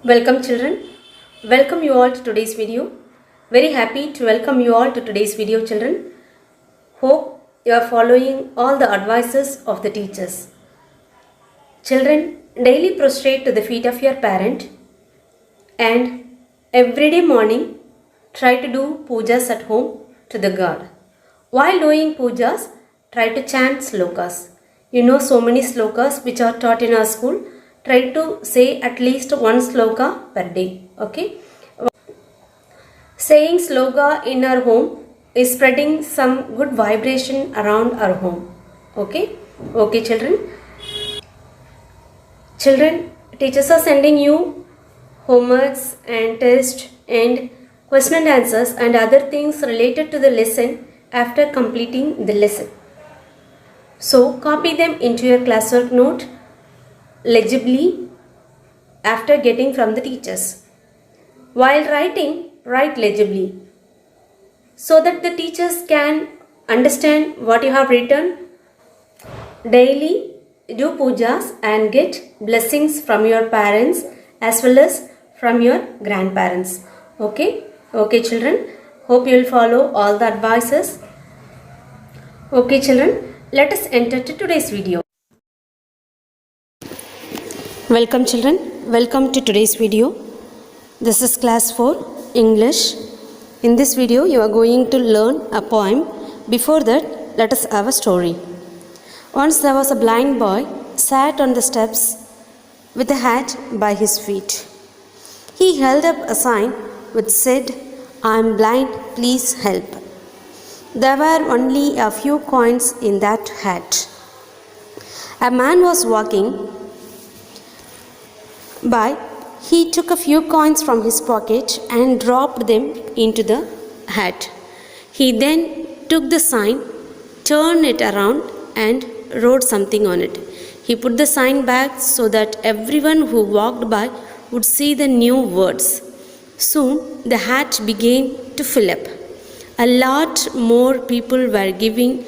Welcome children. Welcome you all to today's video. Very happy to welcome you all to today's video children. Hope you are following all the advices of the teachers. Children, daily prostrate to the feet of your parent and everyday morning try to do pujas at home to the god. While doing pujas, try to chant slokas. You know so many slokas which are taught in our school. Try to say at least one sloka per day. Okay. Saying sloka in our home is spreading some good vibration around our home. Okay. Okay children. Children, teachers are sending you homeworks and tests and question and answers and other things related to the lesson after completing the lesson. So copy them into your classwork note legibly after getting from the teachers. While writing, write legibly so that the teachers can understand what you have written. Daily do pujas and get blessings from your parents as well as from your grandparents. Okay? Okay children. Hope you will follow all the advices. Okay children, let us enter to today's video. Welcome children. Welcome to today's video. This is class 4 English. In this video you are going to learn a poem. Before that, let us have a story. Once there was a blind boy sat on the steps with a hat by his feet. He held up a sign which said, "I am blind, please help." There were only a few coins in that hat. A man was walking by. He took a few coins from his pocket and dropped them into the hat. He then took the sign, turned it around and wrote something on it. He put the sign back so that everyone who walked by would see the new words. Soon the hat began to fill up. A lot more people were giving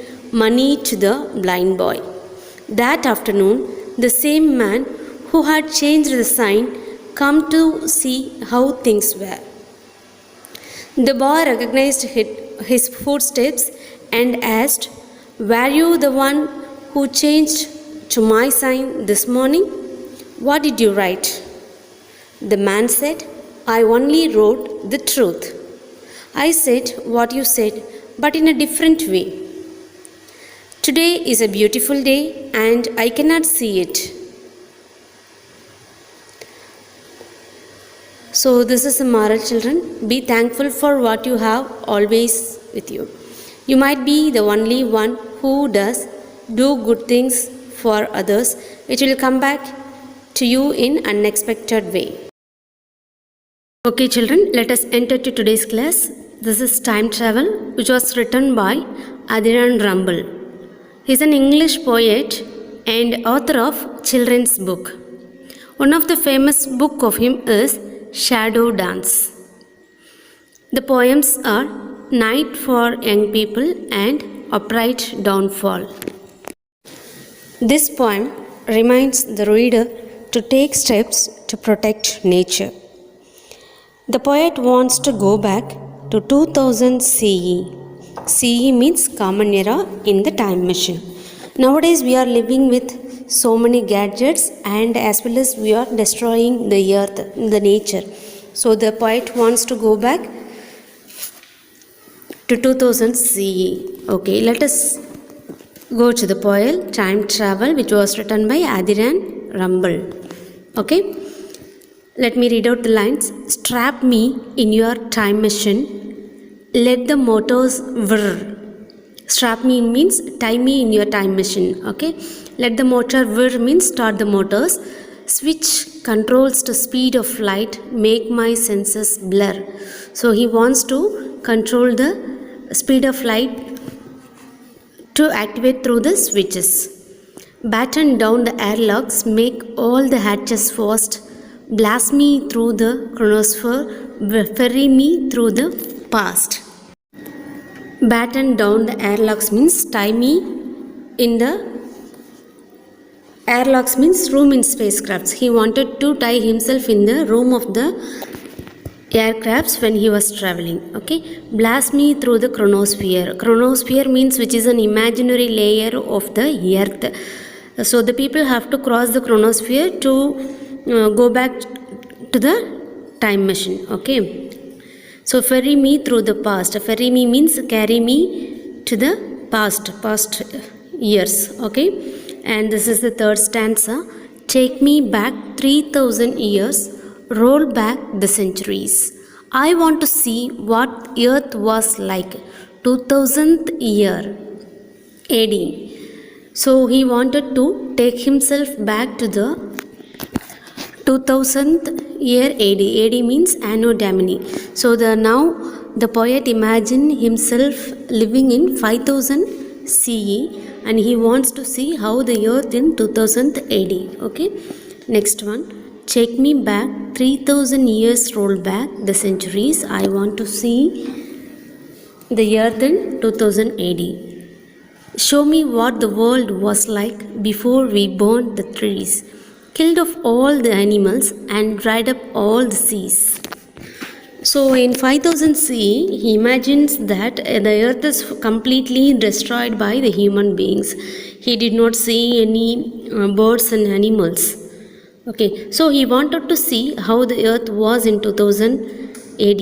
money to the blind boy. That afternoon, the same man who had changed the sign come to see how things were. The boy recognized his footsteps and asked, "Were you the one who changed to my sign this morning? What did you write?" The man said, "I only wrote the truth. I said what you said, but in a different way. Today is a beautiful day and I cannot see it. So this is a moral children. Be thankful for what you have always with you. You might be the only one who does do good things for others. It will come back to you in unexpected way. Okay children, let us enter to today's class. This is Time Travel, which was written by Adrian Rumble. He is an English poet and author of children's book. One of the famous book of him is Shadow Dance. The poems are Night for Young People and Upright Downfall. This poem reminds the reader to take steps to protect nature. The poet wants to go back to 2000 CE. CE means Common Era in the time machine. Nowadays we are living with so many gadgets and as well as we are destroying the earth, the nature. So the poet wants to go back to 2000 CE. Okay, let us go to the poem Time Travel, which was written by Adrian Rumble. Okay, let me read out the lines. Strap me in your time machine, let the motors whir. Strap me means tie me in your time machine. Okay, let the motor whir means start the motors. Switch controls the speed of light, make my senses blur. So he wants to control the speed of light to activate through the switches. Batten down the airlocks, make all the hatches fast. Blast me through the chronosphere, ferry me through the past. Batten down the airlocks means tie me in the Airlocks means room in spacecrafts. He wanted to tie himself in the room of the aircrafts when he was traveling. Okay, blast me through the chronosphere. Chronosphere means which is an imaginary layer of the earth. So the people have to cross the chronosphere to go back to the time machine. Okay, so ferry me through the past. Ferry me means carry me to the past years. Okay, and this is the third stanza. Take me back 3000 years, roll back the centuries. I want to see what earth was like 2000th year AD. So he wanted to take himself back to the 2000th year AD. AD means Anno Domini. So now the poet imagined himself living in 5000 CE and he wants to see how the earth in 2000 AD. Okay, next one. Take me back 3000 years, roll back the centuries. I want to see the earth in 2000 AD. Show me what the world was like before we burned the trees, killed off all the animals and dried up all the seas. So in 5000 CE, he imagines that the earth is completely destroyed by the human beings. He did not see any birds and animals. Okay, so he wanted to see how the earth was in 2000 AD.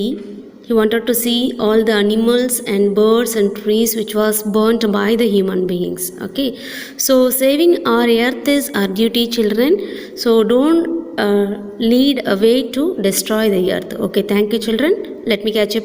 He wanted to see all the animals and birds and trees which was burnt by the human beings. Okay, so saving our earth is our duty, children. So don't lead a way to destroy the earth. Okay, thank you, children. Let me catch up in